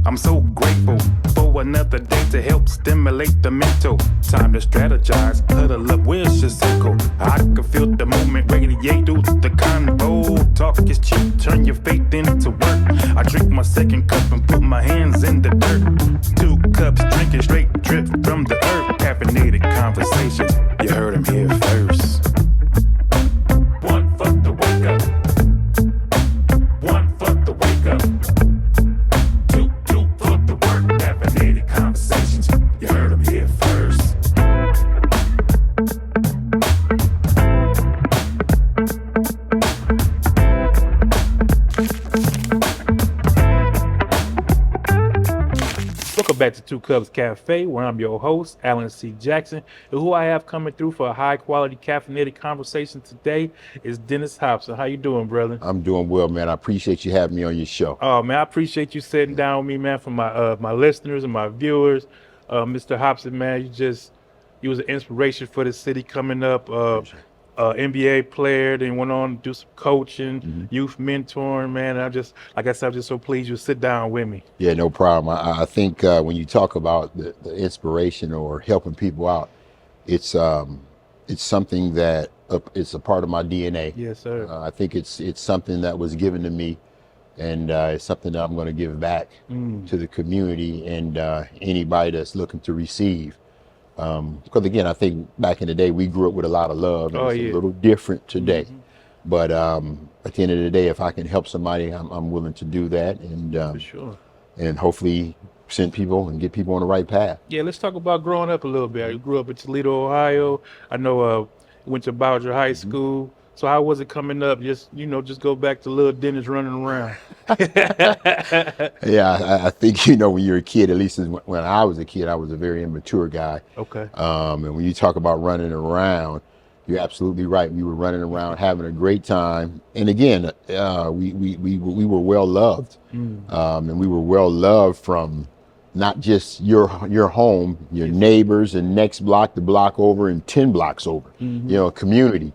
I'm so grateful for another day to help stimulate the mental. Time to strategize, huddle up, where's your circle? I can feel the moment radiate through the convo. Talk is cheap, turn your faith into work. I drink my second cup and put my hands in the dirt. 2 cups, drinking straight drip from the earth. Caffeinated conversations, you heard them here first. One for the wake up. One for the wake up. Two for the work. Caffeinated conversations, you heard them here first. Welcome back to Two Cups Café, where I'm your host, Alan C. Jackson. And who I have coming through for a high-quality caffeinated conversation today is Dennis Hopson. How you doing, brother? I'm doing well, man. I appreciate you having me on your show. Oh, man, I appreciate you sitting down with me, man, for my listeners and my viewers. Mr. Hopson, man, you was an inspiration for the city coming up. NBA player, then went on to do some coaching, youth mentoring, man. And like I said, I'm just so pleased you sit down with me. Yeah, no problem. I think when you talk about the inspiration or helping people out, it's something that it's a part of my DNA. Yes, sir. I think it's something that was given to me, and it's something that I'm going to give back to the community and anybody that's looking to receive. Because again, I think back in the day we grew up with a lot of love, and it's a little different today. But at the end of the day, if I can help somebody, I'm willing to do that, and For sure. and hopefully send people and get people on the right path. Yeah, let's talk about growing up a little bit. You grew up in Toledo, Ohio. I know you went to Bowsher High School. So how was it coming up? Just go back to little Dennis running around. Yeah, I think, when you're a kid, at least when I was a kid, I was a very immature guy. Okay. And when you talk about running around, you're absolutely right. We were running around, having a great time. And again, we were well loved. And we were well loved from not just your home, your neighbors, and next block, the block over, and 10 blocks over, community.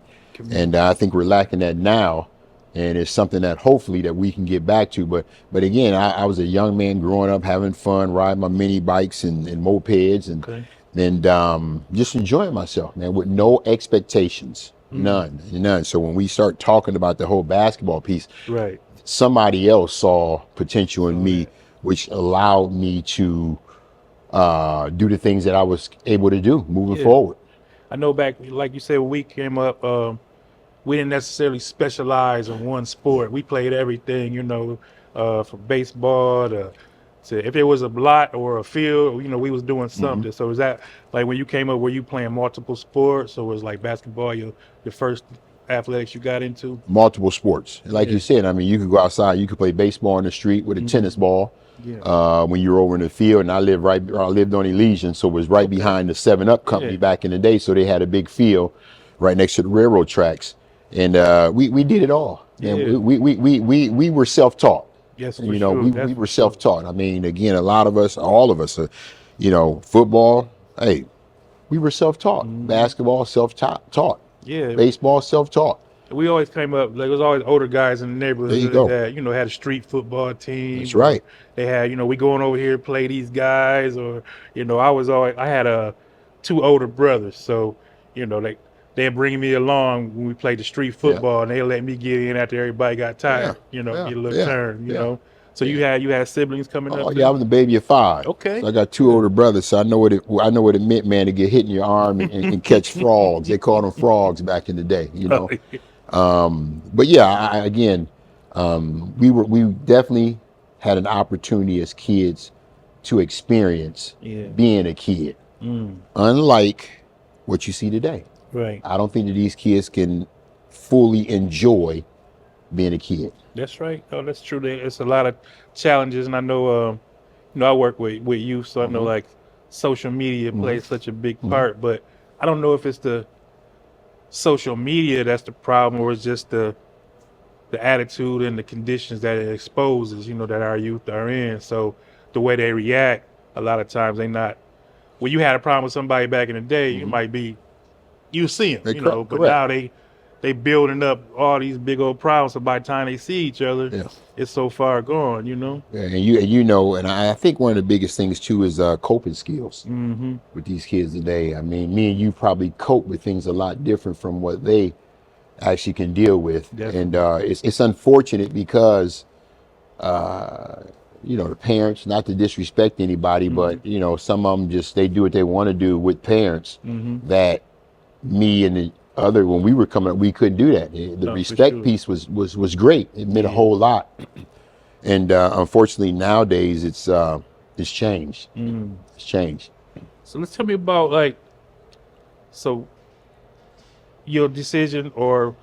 And I think we're lacking that now, and it's something that hopefully that we can get back to. But again, I was a young man growing up, having fun, riding my mini bikes and mopeds, and just enjoying myself, man, with no expectations, none. So when we start talking about the whole basketball piece, Right. somebody else saw potential in me, which allowed me to do the things that I was able to do moving forward. I know back, like you said, when we came up, we didn't necessarily specialize in one sport. We played everything, from baseball to if it was a lot or a field, we was doing something. So is that like when you came up, were you playing multiple sports, or was like basketball your first athletics you got into? Multiple sports. Like you said, I mean, you could go outside, you could play baseball in the street with a tennis ball. When you were over in the field, and I lived on Elysian, so it was right behind the 7-Up company back in the day. So they had a big field right next to the railroad tracks, and we did it all. And we were self-taught. Yes, we were self-taught. I mean, again, all of us, football. Hey, we were self-taught. Basketball, self-taught. Yeah. Baseball, self-taught. We always came up, like, it was always older guys in the neighborhood that, had a street football team. That's right. They had, we going over here to play these guys, or, I had 2 older brothers. So, they'd bring me along when we played the street football, and they let me get in after everybody got tired, get a little turn, know. So you had siblings coming up? Oh yeah, I was a baby of 5. Okay. So I got 2 older brothers, so I know what it meant, man, to get hit in your arm and catch frogs. They called them frogs back in the day, But yeah, we definitely had an opportunity as kids to experience being a kid, unlike what you see today. Right. I don't think that these kids can fully enjoy being a kid. That's right. Oh, that's true. It's a lot of challenges, and I know, I work with youth, so I know like social media plays such a big part. But I don't know if it's the social media that's the problem, or it's just the attitude and the conditions that it exposes, that our youth are in. So the way they react, a lot of times they not. When you had a problem with somebody back in the day, you might be, you see them, but now they they building up all these big old problems. So by the time they see each other, Yeah. it's so far gone, you know. Yeah, and I think one of the biggest things too is coping skills with these kids today. I mean, me and you probably cope with things a lot different from what they actually can deal with, Definitely. and it's unfortunate because the parents, not to disrespect anybody, but some of them just they do what they want to do with parents that me and the other when we were coming up we couldn't do that. The respect piece was great. It meant a whole lot. And unfortunately, nowadays it's changed. It's changed. So let's tell me about your decision, or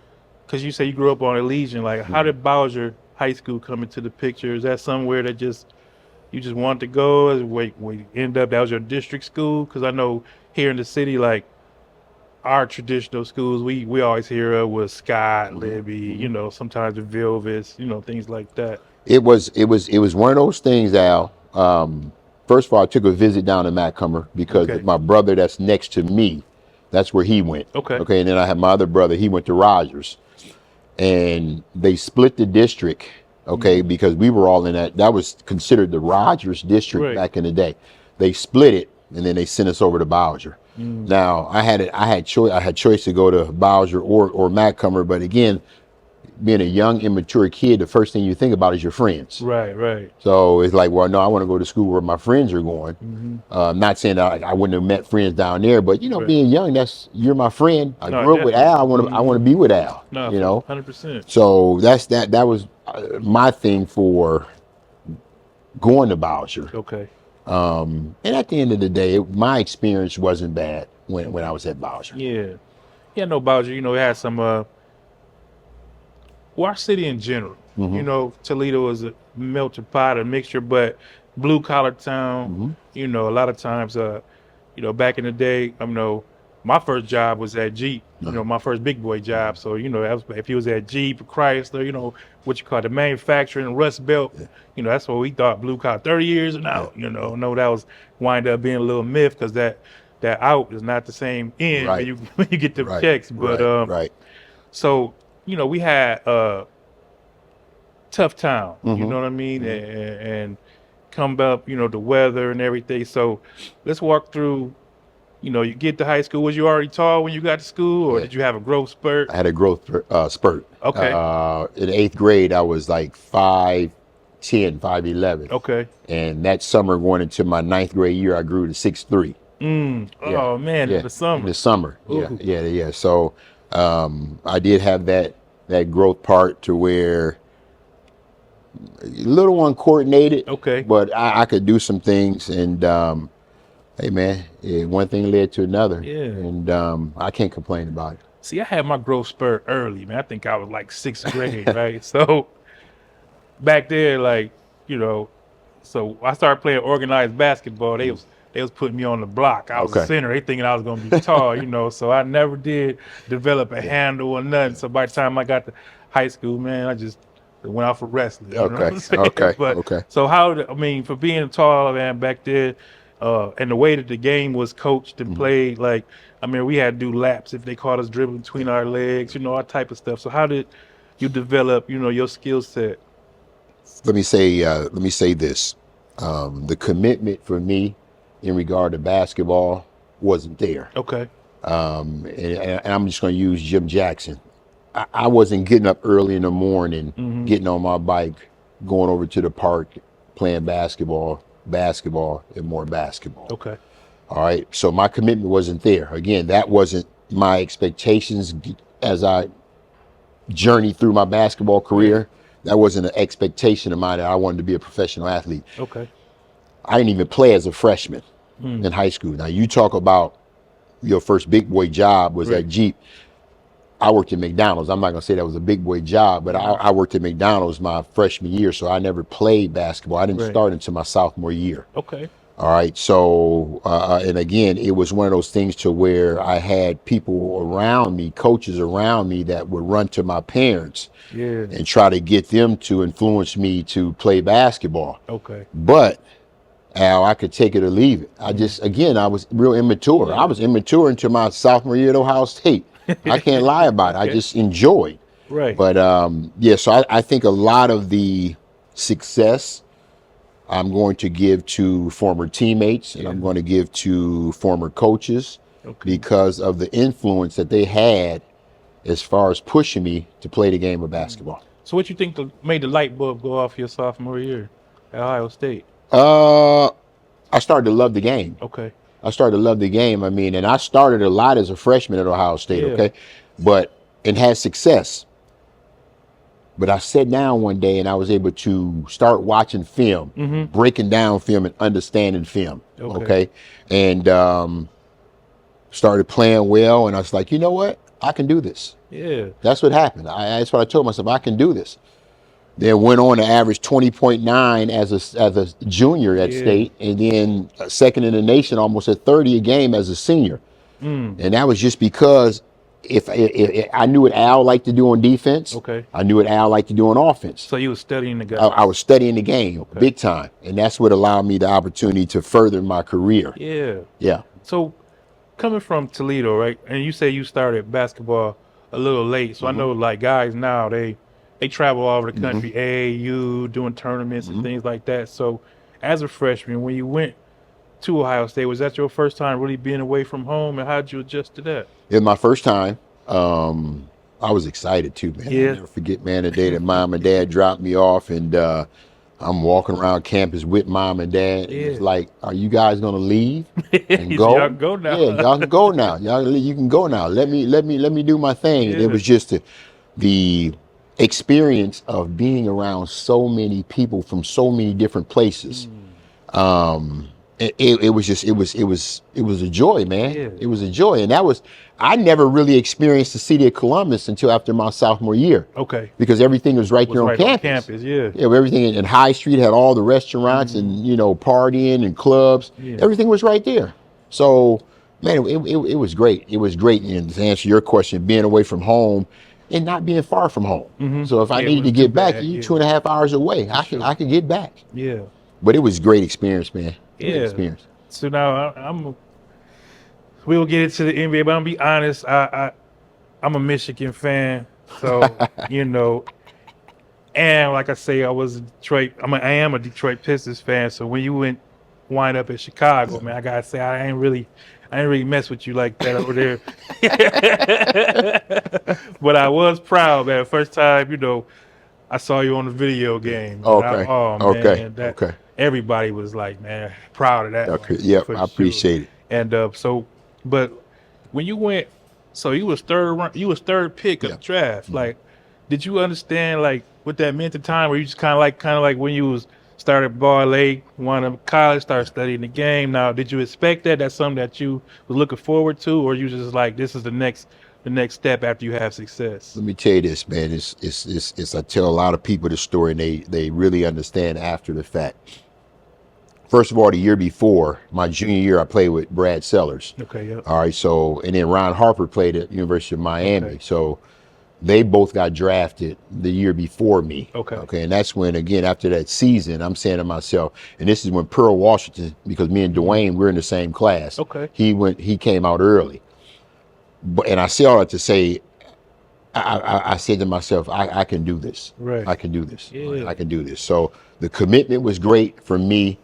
because you say you grew up on Elysian. Like, how did Bowsher High School come into the picture? Is that somewhere that you just wanted to go? Wait, end up that was your district school? Because I know here in the city, like our traditional schools, we always hear of was Scott, Libby, sometimes the Velvets, things like that. It was one of those things, Al. First of all, I took a visit down to Macomber because my brother that's next to me, that's where he went. Okay. And then I had my other brother, he went to Rogers. And they split the district, because we were all in that was considered the Rogers district back in the day. They split it and then they sent us over to Bowsher. Now I had choice to go to Bowsher or Macomber, but again, being a young, immature kid, the first thing you think about is your friends. Right. So it's like, well, no, I want to go to school where my friends are going. Not saying that I wouldn't have met friends down there, but being young, you're my friend. I grew up with Al. I want to be with Al. No, 100%. So that was my thing for going to Bowsher. Okay. And at the end of the day, my experience wasn't bad when I was at Bowsher. Yeah, no, Bowsher. It had some. Our city in general, Toledo is a melting pot, a mixture, but blue collar town. A lot of times, back in the day, my first job was at Jeep. My first big boy job. So if he was at Jeep or Chrysler, what you call the manufacturing Rust Belt. That's what we thought blue collar 30 years and out. No, that was wind up being a little myth because that out is not the same in when you get the checks. But so. We had tough town, you know what I mean? And come up, the weather and everything. So let's walk through, you get to high school. Was you already tall when you got to school, or did you have a growth spurt? I had a growth spurt. Okay. In 8th grade, I was like 5'10", 5'11". Okay. And that summer going into my 9th grade year, I grew to 6'3". Oh, man, in the summer. In the summer, Ooh. yeah. So I did have that growth part to where a little uncoordinated. Okay. But I could do some things, and hey man, one thing led to another. Yeah. And I can't complain about it. See, I had my growth spurt early, man. I think I was like 6th grade, right? So back there, so I started playing organized basketball. They was putting me on the block. I was a center. They thinking I was gonna be tall, So I never did develop a handle or nothing. So by the time I got to high school, man, I just went out for wrestling. Okay. So for being tall, man, back there, and the way that the game was coached and played, we had to do laps if they caught us dribbling between our legs, all type of stuff. So how did you develop, your skill set? Let me say this. The commitment for me in regard to basketball wasn't there. Okay. And I'm just going to use Jim Jackson. I wasn't getting up early in the morning, getting on my bike, going over to the park, playing basketball, and more basketball. Okay. All right. So my commitment wasn't there. Again, that wasn't my expectations as I journeyed through my basketball career. That wasn't an expectation of mine that I wanted to be a professional athlete. Okay. I didn't even play as a freshman in high school. Now, you talk about your first big boy job was at Jeep. I worked at McDonald's. I'm not going to say that was a big boy job, but I worked at McDonald's my freshman year, so I never played basketball. I didn't start until my sophomore year. Okay. All right. So, and again, it was one of those things to where I had people around me, coaches around me that would run to my parents and try to get them to influence me to play basketball. Okay. But Al, I could take it or leave it. I was real immature. I was immature until my sophomore year at Ohio State. I can't lie about it. I just enjoyed. Right. But yeah, so I think a lot of the success I'm going to give to former teammates, and I'm going to give to former coaches because of the influence that they had as far as pushing me to play the game of basketball. So what you think made the light bulb go off your sophomore year at Ohio State? I started to love the game. Okay. I started to love the game. I mean, and I started a lot as a freshman at Ohio State, okay? And had success. But I sat down one day and I was able to start watching film, breaking down film and understanding film, okay? And started playing well, and I was like, you know what? I can do this. Yeah. That's what happened. That's what I told myself, I can do this. Then went on to average 20.9 as a junior at State, and then second in the nation, almost at 30 a game as a senior. And that was just because if I knew what Al liked to do on defense, I knew what Al liked to do on offense. So you were studying the game. I was studying the game big time, and that's what allowed me the opportunity to further my career. Yeah. So coming from Toledo, right, and you say you started basketball a little late, so I know like guys now they travel all over the country, AAU, doing tournaments and things like that. So as a freshman, when you went to Ohio State, was that your first time really being away from home, and how'd you adjust to that? It was my first time. I was excited too, man. I'll never forget, man, the day that mom and dad dropped me off, and I'm walking around campus with mom and dad. And it's like, are you guys gonna leave and go? Y'all go now. Yeah, y'all can go now. You can go now. Let me do my thing. And it was just the experience of being around so many people from so many different places. It was a joy, man. It was a joy, and I never really experienced the city of Columbus until after my sophomore year. Because everything was right there on campus. Everything in High Street had all the restaurants and partying and clubs. Everything was right there. So, man, it was great. It was great. And to answer your question, being away from home and not being far from home. So if I needed to get back, 2.5 hours away, I could get back. But it was a great experience, man. Great experience. So now we'll get into the NBA, but I'm gonna be honest, I'm a Michigan fan, so and like I say, I am a Detroit Pistons fan. So when you wind up in Chicago, man, I gotta say I ain't really mess with you like that over there. But I was proud, man. First time, I saw you on the video game. Everybody was like, man, proud of that. I appreciate it. And but when you went, so you was third pick of the draft. Like, did you understand like what that meant at the time? Or you just kind of like when you was started ball late, went to college, started studying the game. Now, did you expect that? That's something that you was looking forward to, or you just like this is the next step after you have success? Let me tell you this, man. It's I tell a lot of people this story, and they really understand after the fact. First of all, the year before, my junior year, I played with Brad Sellers. All right, so, and then Ron Harper played at University of Miami. So they both got drafted the year before me. And that's when, again, after that season, I'm saying to myself, and this is when Pearl Washington, because me and Dwayne, we're in the same class. He came out early. And I say all that to say, I said to myself, I can do this. I can do this. I can do this. So the commitment was great for me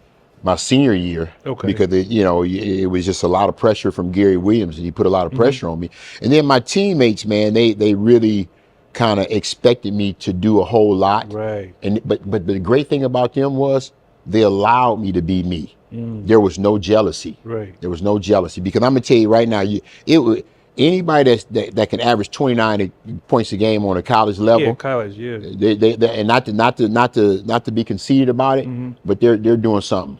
my senior year, because it was just a lot of pressure from Gary Williams, and he put a lot of pressure on me. And then my teammates, man, they really kind of expected me to do a whole lot. And but the great thing about them was they allowed me to be me. There was no jealousy. There was no jealousy, because I'm gonna tell you right now, anybody that can average 29 points a game on a college level, they and not to be conceited about it, but they're doing something.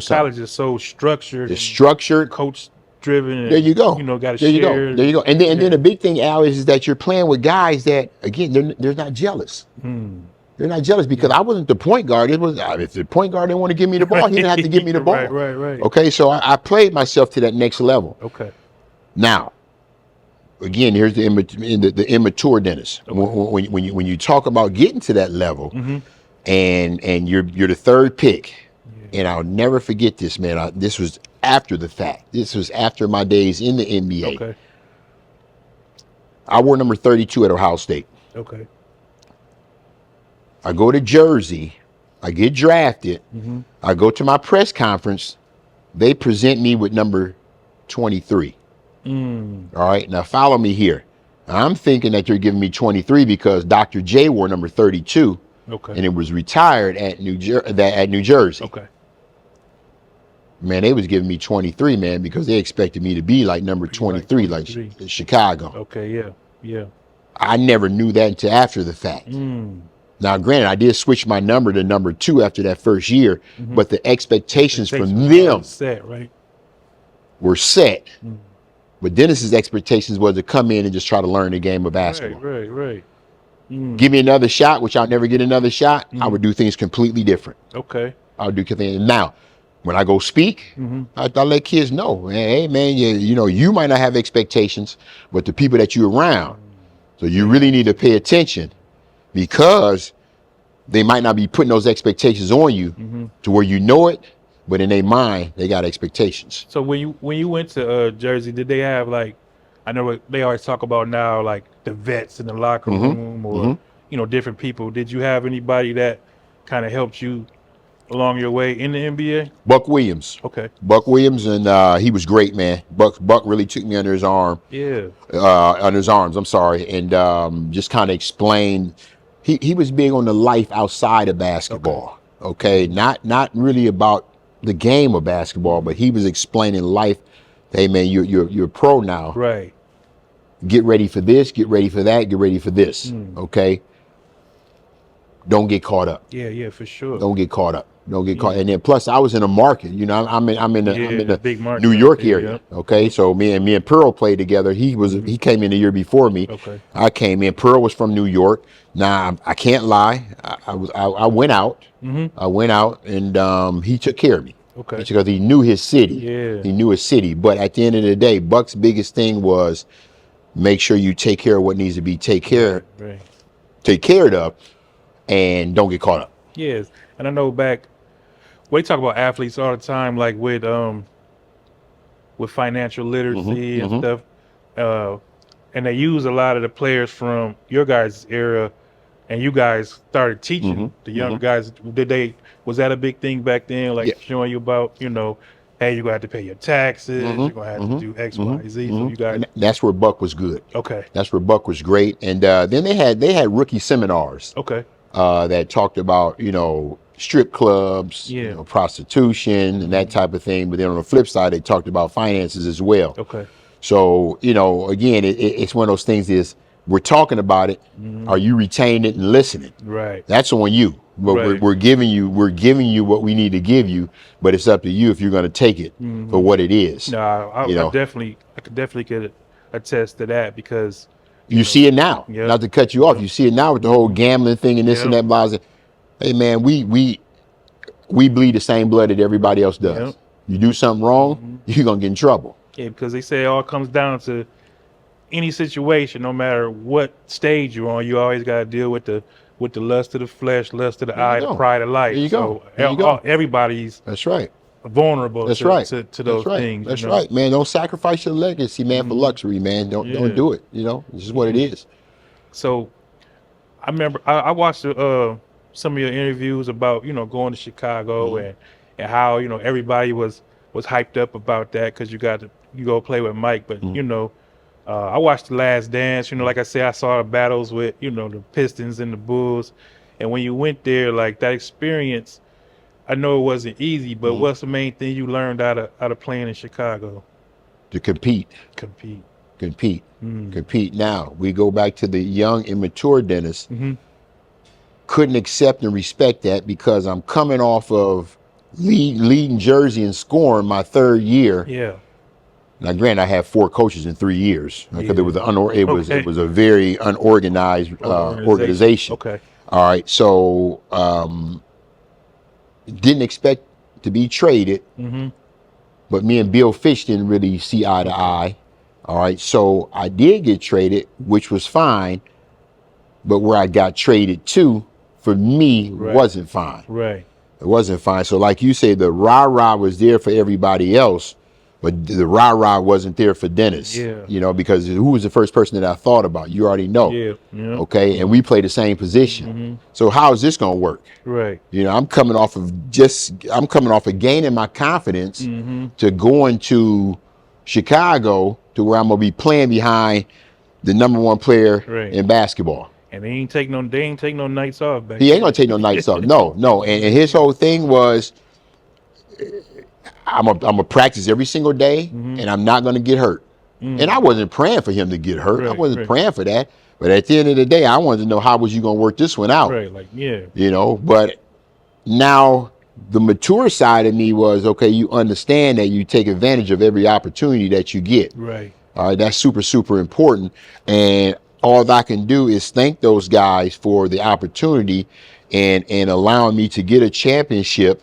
College is so structured. It's structured, coach driven. There you go. Got to share. There you go. And then the big thing, Al, is that you're playing with guys that, again, they're not jealous. They're not jealous, because I wasn't the point guard. If the point guard didn't want to give me the ball, he didn't have to give me the ball. Right. Okay, so I played myself to that next level. Now, again, here's the immature Dennis. When you talk about getting to that level, and you're the third pick, and I'll never forget this, man. This was after the fact. This was after my days in the NBA. I wore number 32 at Ohio State. Okay. I go to Jersey. I get drafted. Mm-hmm. I go to my press conference. They present me with number 23. Mm. All right. Now follow me here. I'm thinking that you're giving me 23 because Dr. J wore number 32. Okay. And it was retired at New Jersey. Okay. Man, they was giving me 23, man, because they expected me to be like number 23, like Chicago. Okay, yeah, yeah. I never knew that until after the fact. Mm. Now, granted, I did switch my number to number 2 after that first year, but the expectations from them were set. Mm. But Dennis's expectations was to come in and just try to learn the game of basketball. Right. Mm. Give me another shot, which I'll never get another shot. I would do things completely different. Okay. I would do things. Now, when I go speak, I let kids know, hey man, you might not have expectations, but the people that you're around, so you really need to pay attention because they might not be putting those expectations on you to where you know it, but in their mind, they got expectations. So when you went to Jersey, did they have like, I know what they always talk about now, like the vets in the locker room or, different people. Did you have anybody that kind of helped you along your way in the NBA? Buck Williams. Okay. Buck Williams, and he was great, man. Buck really took me under his arm. Yeah. Under his arms, I'm sorry, and just kind of explained. He was big on the life outside of basketball. Okay. Not really about the game of basketball, but he was explaining life. Hey man, you're a pro now. Right. Get ready for this. Get ready for that. Get ready for this. Okay. Don't get caught up. Yeah, for sure. Don't get caught up. Don't get caught. And then plus, I was in a market. I'm in the big market New York area. Yep. Okay, so me and Pearl played together. He came in the year before me. Okay. I came in. Pearl was from New York. Now I can't lie. I went out. I went out, and he took care of me. Okay. Because he knew his city. Yeah. He knew his city. But at the end of the day, Buck's biggest thing was make sure you take care of what needs to be take care of, and don't get caught up. Yes, and I know we talk about athletes all the time, like with financial literacy and stuff, and they use a lot of the players from your guys' era, and you guys started teaching the younger guys. Was that a big thing back then, like showing you about, hey, you're gonna have to pay your taxes, you're gonna have to do X, Y, Z. So you guys, and that's where Buck was good. Okay, that's where Buck was great. And then they had rookie seminars. Okay. That talked about, strip clubs, prostitution and that type of thing. But then on the flip side, they talked about finances as well. Okay. So, again, it's one of those things is we're talking about it. Are you retaining it and listening? Right. That's on you. But we're giving you what we need to give you, but it's up to you if you're going to take it for what it is. No, I could definitely attest to that because you see it now. Not to cut you off, you see it now with the whole gambling thing and this and that. Blah. Hey man, we bleed the same blood that everybody else does. You do something wrong, you're gonna get in trouble. Yeah, because they say it all comes down to any situation, no matter what stage you're on. You always got to deal with the lust of the flesh, lust of the eye, the pride of life. There you go. So everybody's vulnerable to those things. That's right, man. Don't sacrifice your legacy, man, for luxury, man. Don't do it. This is what it is. So I remember I watched some of your interviews about going to Chicago and how everybody was hyped up about that because you go play with Mike, but I watched The Last Dance. Like I said, I saw the battles with the Pistons and the Bulls, and when you went there, like that experience, I know it wasn't easy, but what's the main thing you learned out of playing in Chicago? To compete. Now we go back to the young, immature Dennis. Couldn't accept and respect that because I'm coming off of leading Jersey and scoring my third year. Yeah. Now, granted, I had 4 coaches in 3 years because it was a very unorganized organization. Okay. All right. So didn't expect to be traded, but me and Bill Fish didn't really see eye to eye. All right. So I did get traded, which was fine, but where I got traded to, for me, wasn't fine. Right. It wasn't fine. So like you say, the rah-rah was there for everybody else, But the rah-rah wasn't there for Dennis, you know, because who was the first person that I thought about? You already know. Okay, and we play the same position. So how is this going to work? Right. You know, I'm coming off of gaining my confidence to going to Chicago to where I'm going to be playing behind the number one player in basketball. And they ain't take no nights off back. He ain't going to take no nights off. No. And his whole thing was, I'm a practice every single day, and I'm not going to get hurt. And I wasn't praying for him to get hurt. I wasn't praying for that. But at the end of the day, I wanted to know, how was you going to work this one out? Right, like, you know, but now the mature side of me was, okay, you understand that you take advantage of every opportunity that you get. Right. All right, that's super, super important. And all I can do is thank those guys for the opportunity and allowing me to get a championship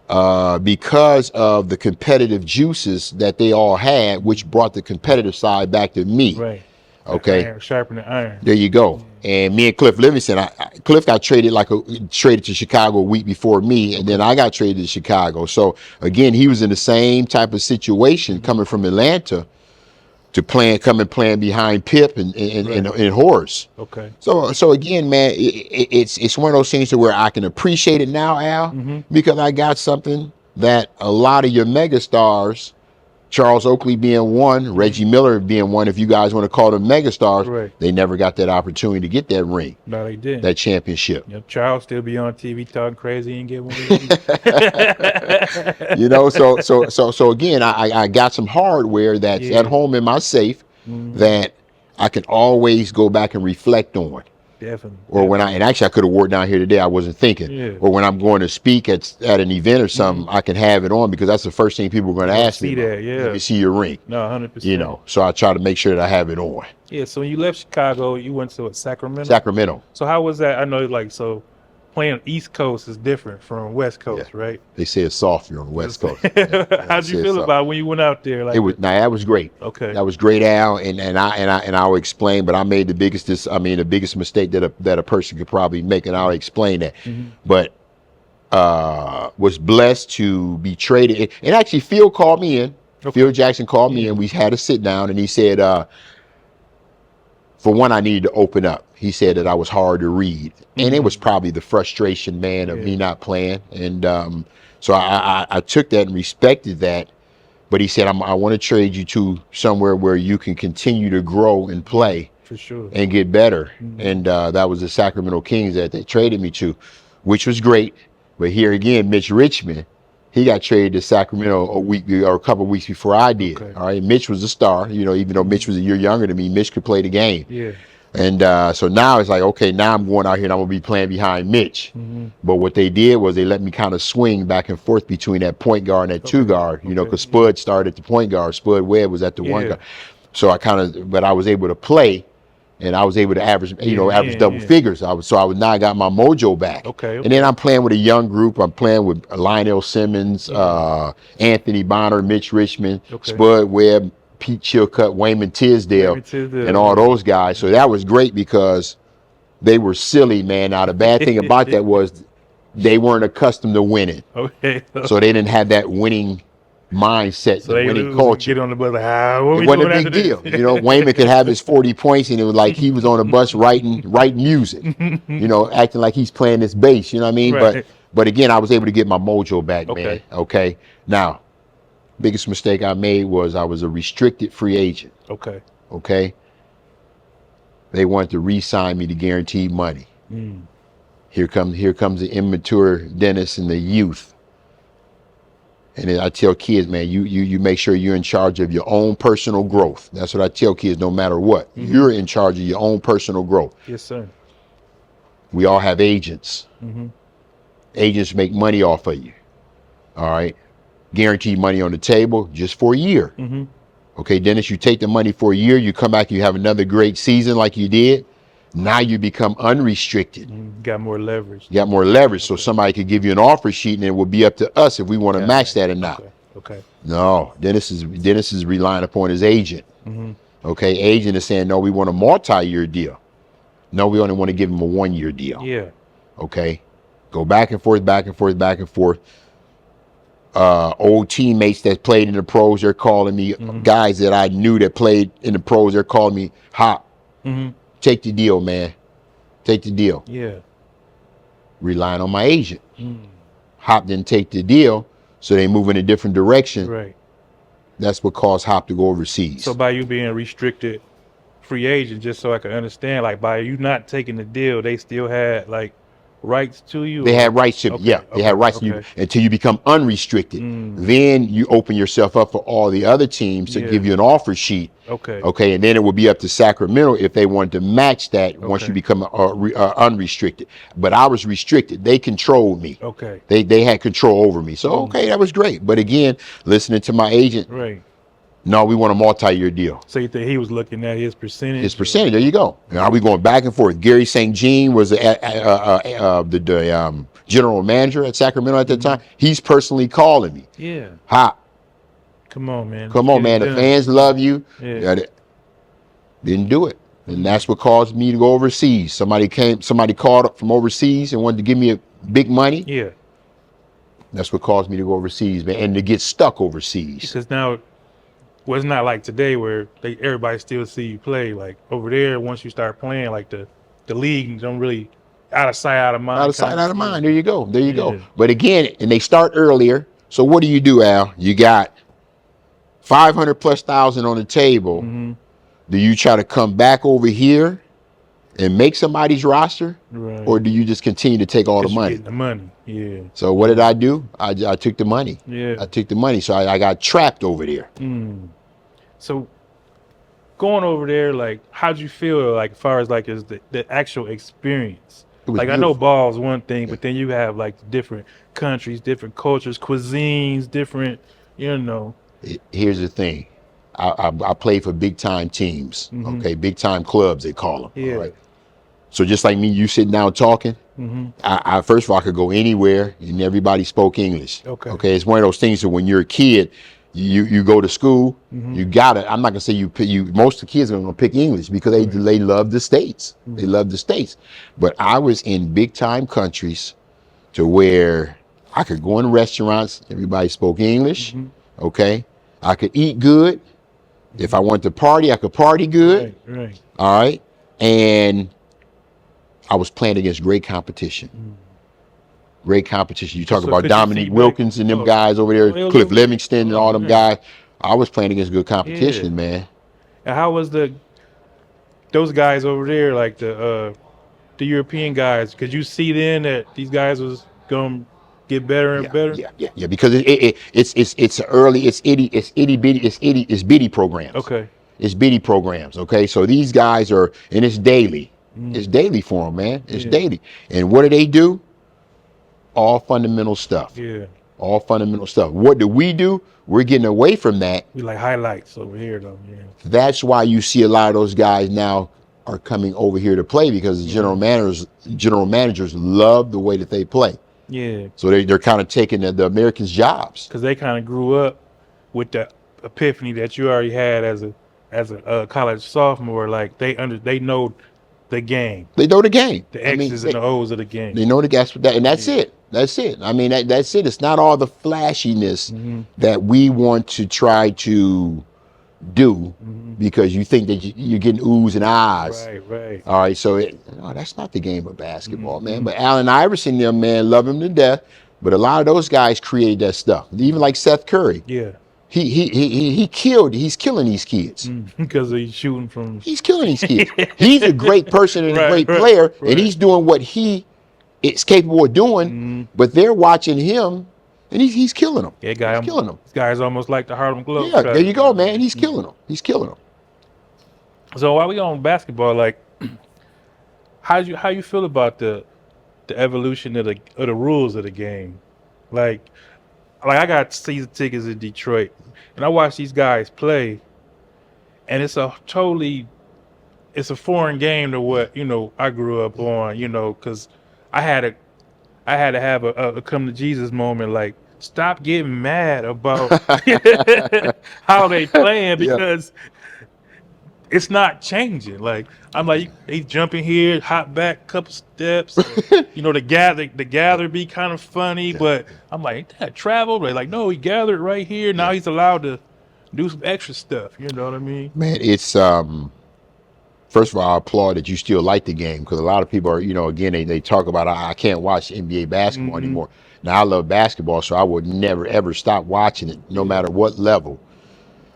because of the competitive juices that they all had, which brought the competitive side back to me. Right. Okay. Iron, sharpen the iron. There you go. And me and Cliff Livingston, Cliff got traded to Chicago a week before me, and then I got traded to Chicago. So again, he was in the same type of situation coming from Atlanta to playing behind Pip and Horace. Okay. So again, man, it's one of those things to where I can appreciate it now, Al, because I got something that a lot of your megastars, Charles Oakley being one, Reggie Miller being one, if you guys want to call them megastars, they never got that opportunity to get that ring. No, they didn't. That championship. Yep, Charles still be on TV talking crazy and get one. You know, so again, I got some hardware that's at home in my safe that I can always go back and reflect on. Definitely. Or when I could have wore it down here today, I wasn't thinking. Or when I'm going to speak at an event or something, I can have it on because that's the first thing people are going to ask me. That, Let me see your ring. No, 100%. You know, so I try to make sure that I have it on. Yeah. So when you left Chicago, you went to Sacramento. Sacramento. So how was that? I know, playing East Coast is different from West Coast, right? They say it's softer on the West Coast. How'd you feel about it when you went out there? That was great. Okay. That was great, Al, and I'll explain. But I made the biggest mistake that a person could probably make, and I'll explain that. But was blessed to be traded, and actually Phil called me in. Phil Jackson called me, and we had a sit down, and he said, for one, I needed to open up. He said that I was hard to read. And it was probably the frustration, man, of me not playing. And so I took that and respected that. But he said, I want to trade you to somewhere where you can continue to grow and play. For sure. And get better. And that was the Sacramento Kings that they traded me to, which was great. But here again, Mitch Richmond, he got traded to Sacramento a couple of weeks before I did. Okay. All right, Mitch was a star. You know, even though Mitch was a year younger than me, Mitch could play the game. Yeah. And so now it's like, okay, now I'm going out here and I'm gonna be playing behind Mitch. But what they did was they let me kind of swing back and forth between that point guard and that two guard. You know, because Spud started at the point guard, Spud Webb was at the one guard. So but I was able to play. And I was able to average double figures. Now I got my mojo back. Okay. And then I'm playing with a young group. I'm playing with Lionel Simmons, Anthony Bonner, Mitch Richmond, Spud Webb, Pete Chilcutt, Wayman Tisdale, and all those guys. So that was great because they were silly, man. Now the bad thing about that was they weren't accustomed to winning. Okay. So they didn't have that winning mindset, so the winning culture. Get on the bus, it wasn't a big deal. You know, Wayman could have his 40 points and it was like he was on a bus writing music, you know, acting like he's playing this bass, you know what I mean? Right. But again, I was able to get my mojo back, man. Okay. Now, biggest mistake I made was I was a restricted free agent. Okay. They wanted to re-sign me to guaranteed money. Here comes the immature Dennis and the youth. And then I tell kids, man, you make sure you're in charge of your own personal growth. That's what I tell kids, no matter what. You're in charge of your own personal growth. Yes, sir. We all have agents. Agents make money off of you. All right. Guaranteed money on the table just for a year. Okay, Dennis, you take the money for a year, you come back, you have another great season like you did. Now you become unrestricted. Got more leverage. So somebody could give you an offer sheet and it will be up to us if we want to match that or not. Okay. No, Dennis is relying upon his agent. Okay, agent is saying, no, we want a multi-year deal. No, we only want to give him a 1-year deal. Yeah. Okay, go back and forth. old teammates that played in the pros, they're calling me. Guys that I knew that played in the pros, they're calling me. Hop, take the deal, man. Take the deal. Yeah. Relying on my agent. Hop didn't take the deal, so they move in a different direction. Right. That's what caused Hop to go overseas. So by you being a restricted free agent, just so I can understand, like by you not taking the deal, they still had like rights to you? They had rights to, they had rights to you until you become unrestricted. Then you open yourself up for all the other teams to give you an offer sheet. Okay, and then it would be up to Sacramento if they wanted to match that once you become unrestricted. But I was restricted. They controlled me. They had control over me. So that was great. But again, listening to my agent, no, we want a multi-year deal. So you think he was looking at his percentage? His percentage. There you go. Now we going back and forth. Gary St. Jean was the general manager at Sacramento at that time. He's personally calling me. Yeah. Hop. Come on, man. Come on, man. The fans love you. Didn't do it. And that's what caused me to go overseas. Somebody called up from overseas and wanted to give me a big money. Yeah. That's what caused me to go overseas, man, and to get stuck overseas. Because now, well, it's not like today where everybody still see you play. Like over there, once you start playing, like the league don't really out of sight, out of mind. Out of sight, out of mind. There you go. There you go. But again, and they start earlier. So what do you do, Al? You got 500,000+ on the table. Do you try to come back over here and make somebody's roster, or do you just continue to take all the money? The money, yeah. So what did I do? I took the money. Yeah. I took the money. So I got trapped over there. So going over there, like, how'd you feel, like, as far as, like, is the actual experience? Like, beautiful. I know ball is one thing, but then you have, like, different countries, different cultures, cuisines, different, you know. Here's the thing. I played for big-time teams, okay? Big-time clubs, they call them, all right? So just like me, you sitting down talking, I first of all, I could go anywhere, and everybody spoke English. Okay, it's one of those things that when you're a kid, you go to school, you gotta. I'm not gonna say you. Most of the kids are gonna pick English because they love the States. They love the States. But I was in big time countries, to where I could go in restaurants. Everybody spoke English. Okay, I could eat good. If I wanted to party, I could party good. All right, and I was playing against great competition. Great competition. You talk about Dominique Wilkins and them guys over there, Cliff Livingston and all them guys. I was playing against good competition, man. And how was those guys over there, like the European guys? Could you see then that these guys was gonna get better and better? Yeah. Because it's early. It's bitty programs. Okay. It's bitty programs. Okay. So these guys are, and it's daily. It's daily for them, man. It's daily. And what do? All fundamental stuff. All fundamental stuff. What do? We're getting away from that. We like highlights over here, though. That's why you see a lot of those guys now are coming over here to play, because the general managers love the way that they play. So they're kind of taking the Americans' jobs. Because they kind of grew up with the epiphany that you already had as a college sophomore. Like they know the game. They know the game. The X's and the O's of the game. They know the gas, and that's it. That's it. I mean, that's it. It's not all the flashiness that we want to try to do because you think that you're getting oohs and ahs. Right. All right. So that's not the game of basketball, man. But Allen Iverson, them, man, love him to death. But a lot of those guys created that stuff. Even like Seth Curry. He's killing these kids. Because he's shooting from. He's killing these kids. He's a great person and a great player, and he's doing what he is capable of doing. But they're watching him, and he's killing them. He's killing them. This guy's almost like the Harlem Globetrotters. Yeah, there you go, man. He's killing them. He's killing them. So while we on basketball, like, how you feel about the evolution of the rules of the game? Like I got season tickets in Detroit, and I watch these guys play, and it's a foreign game to what I grew up on. Because I had to have a come to Jesus moment. Like, stop getting mad about how they playing, because it's not changing. Like I'm like, they jumping here, hop back, couple steps. The gather be kind of funny, but I'm like, ain't that travel? They're like, no, he gathered right here. Now he's allowed to do some extra stuff. You know what I mean? Man, it's first of all, I applaud that you still like the game, because a lot of people are, again, they talk about I can't watch NBA basketball anymore. Now I love basketball, so I would never ever stop watching it, no matter what level.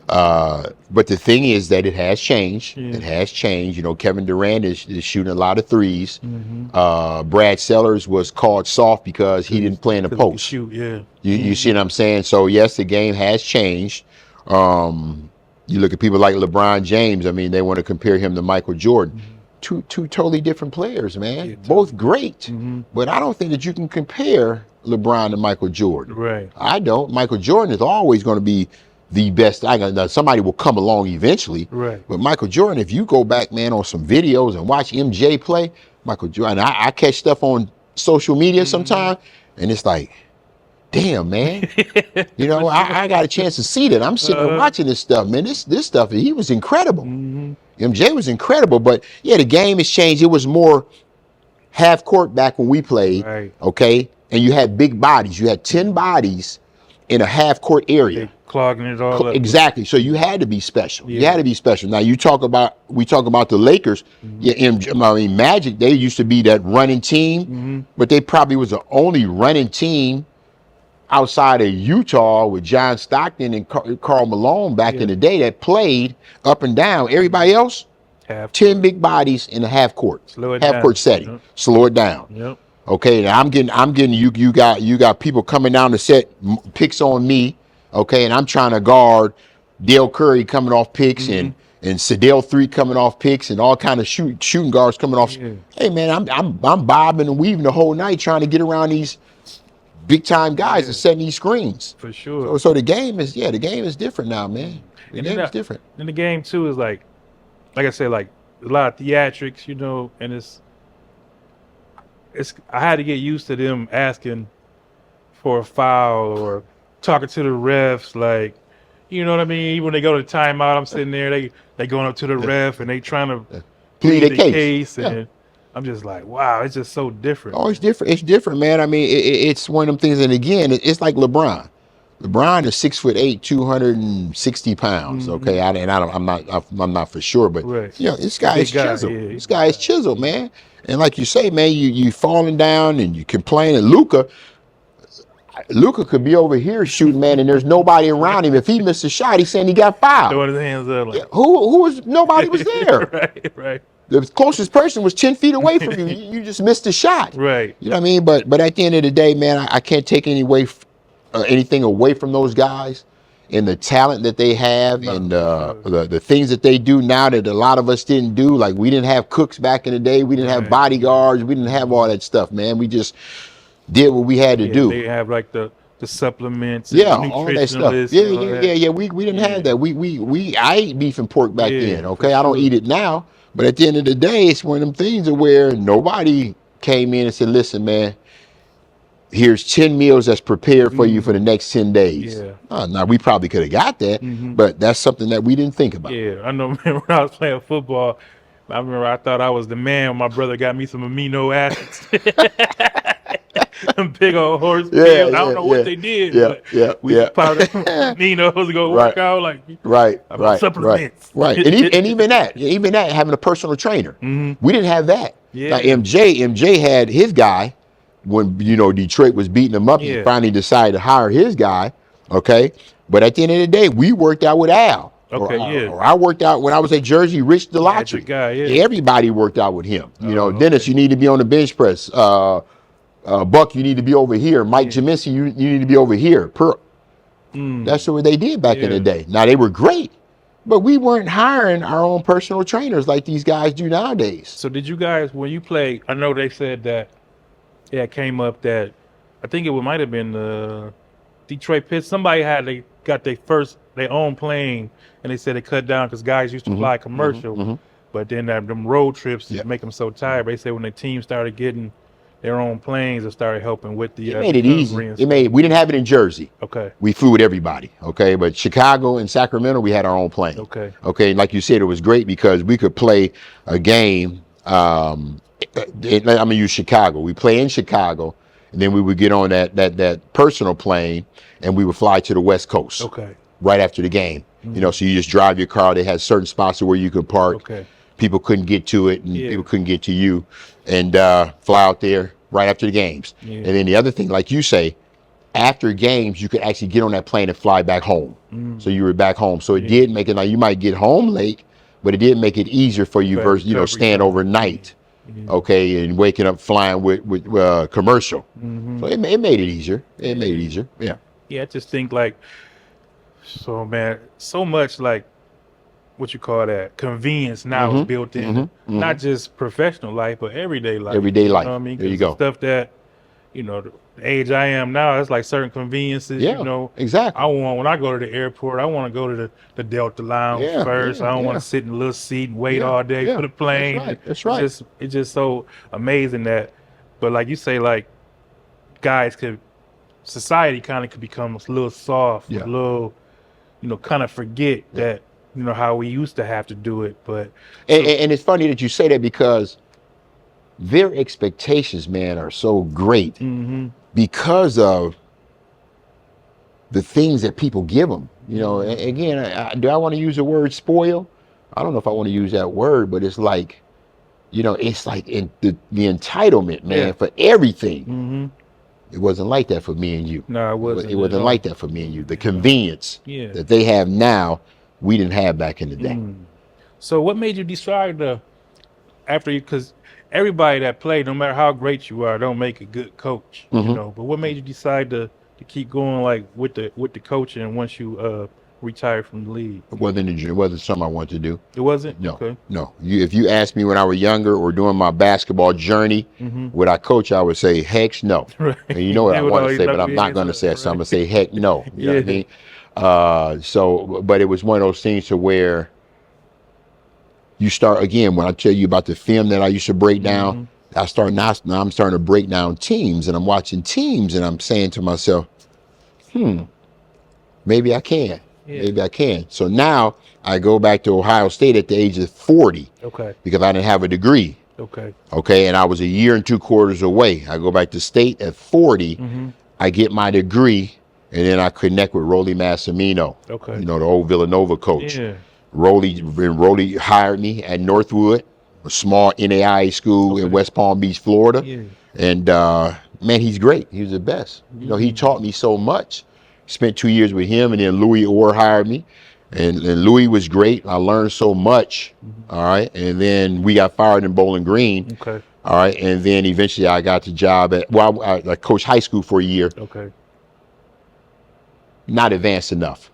But the thing is that it has changed. Yeah. It has changed. Kevin Durant is shooting a lot of threes. Brad Sellers was called soft because he didn't play in the post. Shoot, yeah. You see what I'm saying? So yes, the game has changed. You look at people like LeBron James. I mean, they want to compare him to Michael Jordan. Two totally different players, man. Yeah, both great. But I don't think that you can compare LeBron to Michael Jordan. Right. I don't. Michael Jordan is always going to be the best. Somebody will come along eventually. Right. But Michael Jordan, if you go back, man, on some videos and watch MJ play, Michael Jordan, I catch stuff on social media sometimes, and it's like, damn, man. I got a chance to see that. I'm sitting there watching this stuff, man. This stuff, he was incredible. MJ was incredible, but yeah, the game has changed. It was more half court back when we played, right. Okay? And you had big bodies. You had 10 bodies in a half court area. They clogging it all up. Exactly. So you had to be special. Yeah. You had to be special. Now we talk about the Lakers. Magic, they used to be that running team, but they probably was the only running team outside of Utah with John Stockton and Karl Malone back in the day that played up and down. Everybody else, 10 big bodies in a half court setting. Yep. Slow it down. Yep. Okay, now I'm getting you got people coming down the set, picks on me, okay, and I'm trying to guard Dale Curry coming off picks and Sedale 3 coming off picks and all kind of shooting guards coming off. Yeah. Hey man, I'm bobbing and weaving the whole night trying to get around these big time guys and setting these screens. For sure. So the game is different now, man. The game is different. And the game too is like I said, like a lot of theatrics, and it's I had to get used to them asking for a foul or talking to the refs, like, you know what I mean? Even when they go to the timeout, I'm sitting there, they going up to the ref and they trying to plead the case. And I'm just like, wow, it's just so different. Oh, it's different. It's different, man. I mean, it's one of them things. And again, it's like LeBron. LeBron is 6'8", 260 pounds. Okay, I'm not for sure, but this guy is chiseled. Yeah, this guy is chiseled, man. And like you say, man, you falling down and you complaining. Luka could be over here shooting, man, and there's nobody around him. If he missed a shot, he's saying he got fouled. Throwing his hands up. Like, who was? Nobody was there. Right. The closest person was 10 feet away from you. You just missed a shot. Right. You know what I mean? But at the end of the day, man, I can't take anything away from those guys and the talent that they have and the things that they do now that a lot of us didn't do. Like we didn't have cooks back in the day. We didn't have bodyguards. We didn't have all that stuff, man. We just did what we had to do. They have like the supplements. All that stuff. Yeah. We didn't have that. I ate beef and pork back then. Okay, I don't eat it now. But at the end of the day, it's one of them things where nobody came in and said, "Listen, man, here's 10 meals that's prepared for you for the next 10 days." Yeah. Now we probably could have got that, but that's something that we didn't think about. Yeah, I know, man, when I was playing football, I remember I thought I was the man when my brother got me some amino acids. Big old horse pills. I don't know what they did. We powder aminos to go work out like supplements. Right. And even that, having a personal trainer. We didn't have that. Yeah. Now MJ had his guy when Detroit was beating him up. He finally decided to hire his guy. Okay, but at the end of the day, we worked out with Al. Or I worked out when I was at Jersey. Rich Delotry. Everybody worked out with him. Dennis, you need to be on the bench press. Buck, you need to be over here. Mike Jaminski, you need to be over here. That's what they did back in the day. Now, they were great, but we weren't hiring our own personal trainers like these guys do nowadays. So did you guys, when you played, I know they said that, it came up that, I think it might have been Detroit Pistons. Somebody got their own plane, and they said they cut down because guys used to fly commercial. But then them road trips make them so tired. They said when the team started getting their own planes and started helping with the. It made it easy. We We didn't have it in Jersey. Okay. We flew with everybody. Okay, but Chicago and Sacramento, we had our own plane. Okay. Okay, like you said, it was great because we could play a game. I'm gonna use Chicago. We play in Chicago, and then we would get on that personal plane, and we would fly to the West Coast. Okay. Right after the game. You know, so you just drive your car. They had certain spots where you could park. Okay. People couldn't get to it, and people couldn't get to you, and fly out there right after the games. Yeah. And then the other thing, like you say, after games, you could actually get on that plane and fly back home. So you were back home. So it did make it, like you might get home late, but it did make it easier for you versus, you know, staying overnight. Okay, and waking up flying with commercial. So it made it easier. It made it easier. Yeah. Yeah, I just think like, so man, so much like what you call that convenience now is built in, not just professional life, but everyday life. Everyday life. You know what I mean? There you 'Cause go. the stuff that, you know, the age I am now, it's like certain conveniences. Yeah, you know, exactly. when I go to the airport, I want to go to the Delta Lounge first. I don't want to sit in a little seat and wait all day for the plane. That's right. It's just so amazing that, but like you say, like society kind of could become a little soft, a little, you know, kind of forget that, you know, how we used to have to do it. But and it's funny that you say that because their expectations, man, are so great because of the things that people give them. You know, again, do I want to use the word spoil? I don't know if I want to use that word, but it's like, you know, it's like in the entitlement, man, for everything. It wasn't like that for me and you. No, it wasn't. It wasn't like that for me and you. The convenience that they have now, we didn't have back in the day. So what made you decide because everybody that played, no matter how great you are, don't make a good coach, you know, but what made you decide to keep going like with the coaching once you retired from the league? It wasn't something I wanted to do. It wasn't? No, Okay. no. If you asked me when I was younger or doing my basketball journey, would I coach? I would say, heck no. Right. And you know what I want to say, but I'm not going to say it. Right. So I'm going to say, heck no. You know what I mean? But it was one of those things to where you start, again, when I tell you about the film that I used to break down, now I'm starting to break down teams, and I'm watching teams, and I'm saying to myself, maybe I can. Maybe I can. So now I go back to Ohio State at the age of 40 because I didn't have a degree. Okay, and I was a year and 2 quarters away. I go back to state at 40. I get my degree, and then I connect with Rolly Massimino, you know, the old Villanova coach. Rolly hired me at Northwood, a small NAIA school in West Palm Beach, Florida. And man, he's great. He was the best. You know, he taught me so much. Spent 2 years with him, and then Louis Orr hired me, and Louis was great. I learned so much. All right, and then we got fired in Bowling Green. All right, and then eventually I got the job I coached high school for a year. Not advanced enough.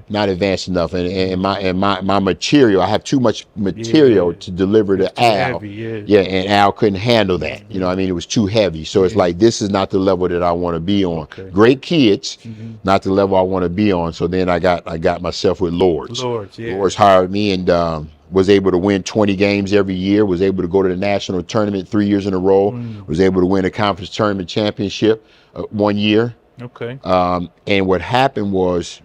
Not advanced enough, and my material. I have too much material to deliver to Al. Heavy, and Al couldn't handle that. You know, I mean, it was too heavy. So it's like, this is not the level that I want to be on. Great kids, not the level I want to be on. So then I got myself with Lords. Lords hired me and was able to win 20 games every year. Was able to go to the national tournament 3 years in a row. Was able to win a conference tournament championship 1 year. And what happened was,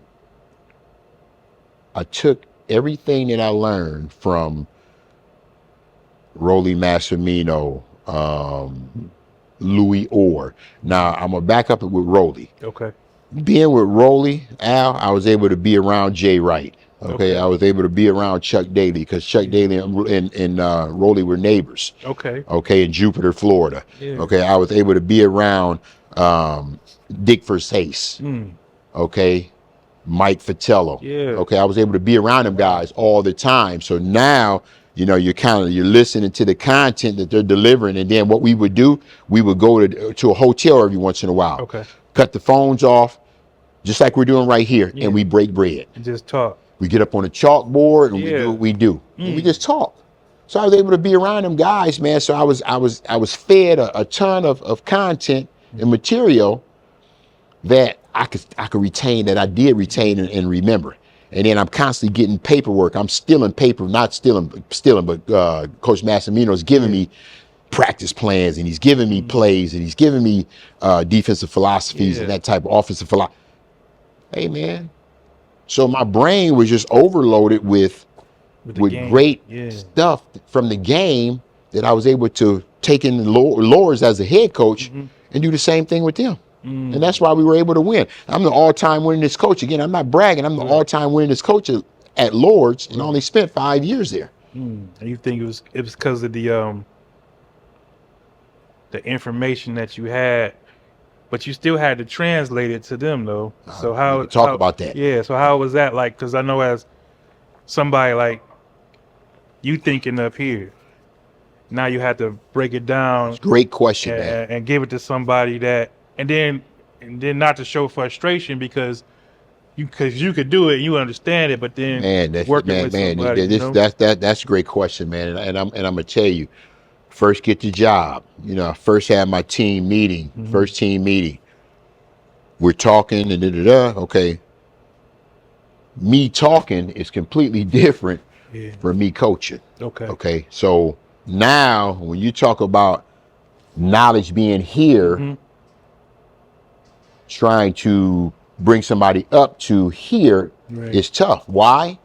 I took everything that I learned from Rolly Massimino, Louis Orr. Now, I'm going to back up with Rolly. Being with Rolly, Al, I was able to be around Jay Wright. I was able to be around Chuck Daly because Chuck Daly and Rolly were neighbors. In Jupiter, Florida. I was able to be around Dick Versace. Mike Fratello. I was able to be around them guys all the time. So now, you know, you're listening to the content that they're delivering, and then what we would do, we would go to a hotel every once in a while. Cut the phones off, just like we're doing right here, and we break bread. And just talk. We get up on a chalkboard and we do what we do. And we just talk. So I was able to be around them guys, man. So I was fed a ton of content and material that I could retain, that I did retain and remember. And then I'm constantly getting paperwork. I'm stealing paper, not stealing, but Coach Massimino is giving me practice plans, and he's giving me plays, and he's giving me defensive philosophies and that type of offensive philosophy. Hey, man. So my brain was just overloaded with great stuff from the game that I was able to take in the Lords as a head coach and do the same thing with them. And that's why we were able to win. I'm the all-time winningest coach. Again, I'm not bragging. I'm the all-time winningest coach at Lords, and only spent 5 years there. And you think it was because of the information that you had, but you still had to translate it to them, though. So how talk about that? Yeah. So how was that like? Because I know as somebody like you thinking up here, now you have to break it down. Great question, man. And give it to somebody that, and then not to show frustration because you could do it and you understand it, but then that's a great question, man. And I'm gonna tell you, first get the job. First had my team meeting, first team meeting. We're talking and okay. Me talking is completely different from me coaching. Okay. So now when you talk about knowledge being here, trying to bring somebody up to here is tough. Why?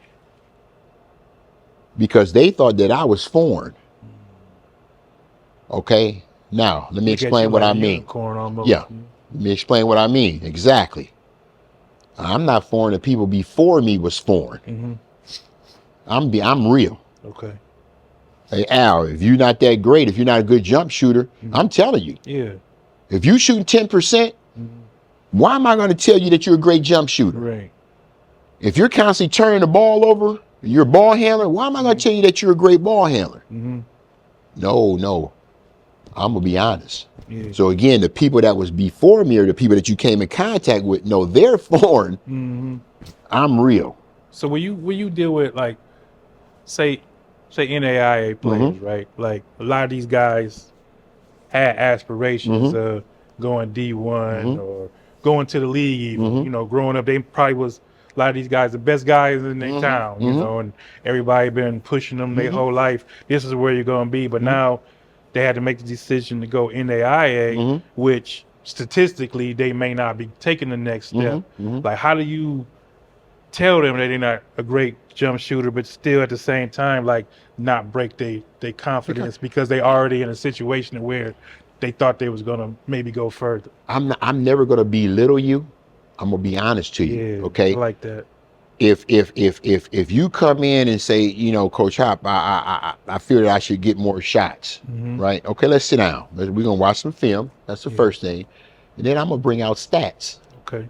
Because they thought that I was foreign. Okay. Now let me explain what I mean. Let me explain what I mean. Exactly. I'm not foreign. The people before me was foreign. I'm real. Okay. Hey, Al, if you're not that great, if you're not a good jump shooter, I'm telling you. Yeah. If you shooting 10%, why am I going to tell you that you're a great jump shooter? Right. If you're constantly turning the ball over, you're a ball handler, why am I going to tell you that you're a great ball handler? No. I'm going to be honest. Yeah. So again, the people that was before me or the people that you came in contact with, no, they're foreign. I'm real. So when you deal with like, say NAIA players, right? Like a lot of these guys had aspirations of going D1 or going to the league even. Growing up, they probably was a lot of these guys the best guys in their town, and everybody been pushing them their whole life. This is where you're going to be. But now they had to make the decision to go NAIA, which statistically they may not be taking the next step. Like, how do you tell them that they're not a great jump shooter, but still at the same time, like, not break their confidence because they already in a situation where they thought they was gonna maybe go further? I'm never gonna belittle you. I'm gonna be honest to you. Yeah, okay. I like that. If you come in and say, Coach Hop, I feel that I should get more shots, right? Okay, let's sit down. We're gonna watch some film. That's the first thing, and then I'm gonna bring out stats. Okay.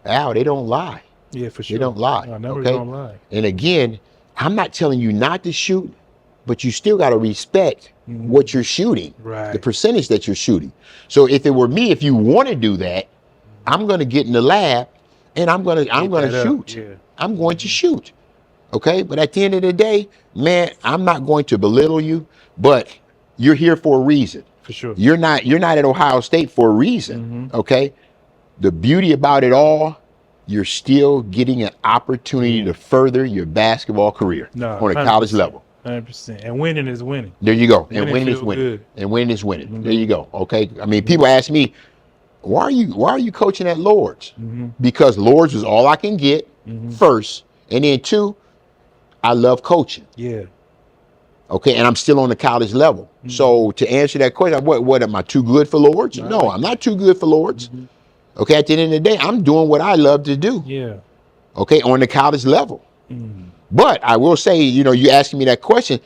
Al, they don't lie. Yeah, for sure. They don't lie. No, numbers don't lie. And again, I'm not telling you not to shoot, but you still got to respect what you're shooting, the percentage that you're shooting. So if it were me, if you want to do that, I'm going to get in the lab and I'm going to shoot. Yeah. I'm going to shoot. Okay. But at the end of the day, man, I'm not going to belittle you, but you're here for a reason. For sure. You're not at Ohio State for a reason. Okay. The beauty about it all, you're still getting an opportunity to further your basketball career on a college level. 100%. And winning is winning. There you go. And winning is winning. Good. And winning is winning. There you go. Okay. I mean, people ask me, why are you coaching at Lords? Because Lords was all I can get first. And then two, I love coaching. Yeah. Okay. And I'm still on the college level. So to answer that question, what am I too good for Lords? No, I'm not too good for Lords. Okay, at the end of the day, I'm doing what I love to do. Yeah. Okay, on the college level. But I will say, you asking me that question,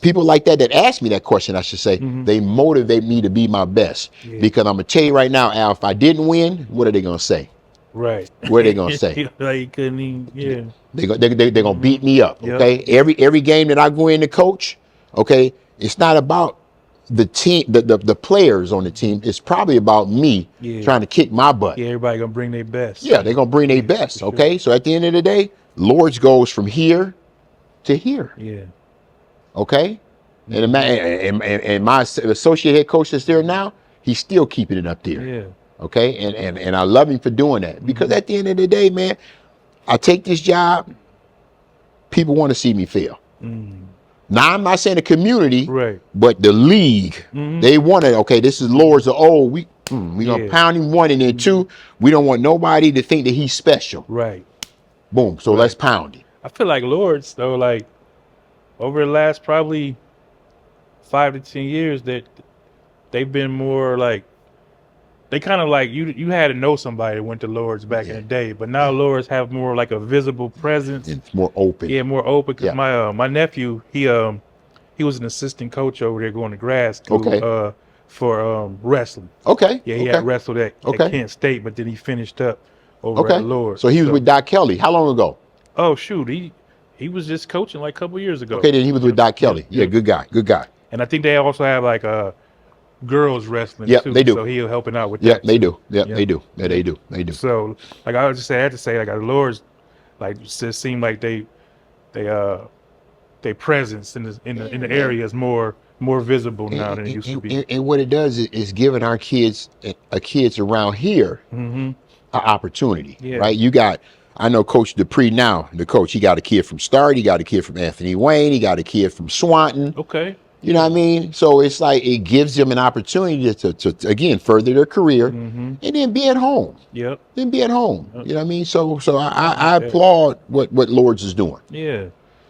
people like that ask me that question, I should say, they motivate me to be my best. Yeah. Because I'm going to tell you right now, Al, if I didn't win, what are they going to say? Right. What are they going to say? Like you couldn't even, They're going to beat me up, okay? Yep. Every game that I go in to coach, okay, it's not about the team, the players on the team. It's probably about me trying to kick my butt. Yeah, everybody gonna bring their best. Yeah, they're gonna bring their best. Okay, so at the end of the day, Lords goes from here to here. Yeah. Okay, and my associate head coach that's there now, he's still keeping it up there. Yeah. Okay, and I love him for doing that because at the end of the day, man, I take this job. People want to see me fail. Now, I'm not saying the community, Right. but the league. They want to, okay, this is Lord's of old. We gonna pound him one, and then two, we don't want nobody to think that he's special. Right. Boom. So let's pound him. I feel like Lords though, like over the last probably 5 to 10 years, that they've been more like, they kind of like, you had to know somebody that went to Lords back in the day, but now Lords have more like a visible presence. It's more open. Yeah, more open. Cause my nephew, he was an assistant coach over there going to grad school for wrestling. Okay. Yeah, he had wrestled at Kent State, but then he finished up over at Lords. So he was with Doc Kelly. How long ago? Oh shoot, he was just coaching like a couple years ago. Okay, then he was with Doc Kelly. Yeah, good guy. Good guy. And I think they also have like girls wrestling too. They do. So he'll helping out with that. that. They do. Yeah, they do. Yeah, they do. They do. So like I had to say like the Lords, like just seem like they presence in the area is more visible now than it used to be. And what it does is giving our kids around here an opportunity, right? You got, I know Coach Dupree now, the coach, he got a kid from Start, he got a kid from Anthony Wayne, he got a kid from Swanton. Okay. You know what I mean? So it's like it gives them an opportunity to again further their career and then be at home. Yep. Then be at home. You know what I mean? So I applaud what Lords is doing. Yeah.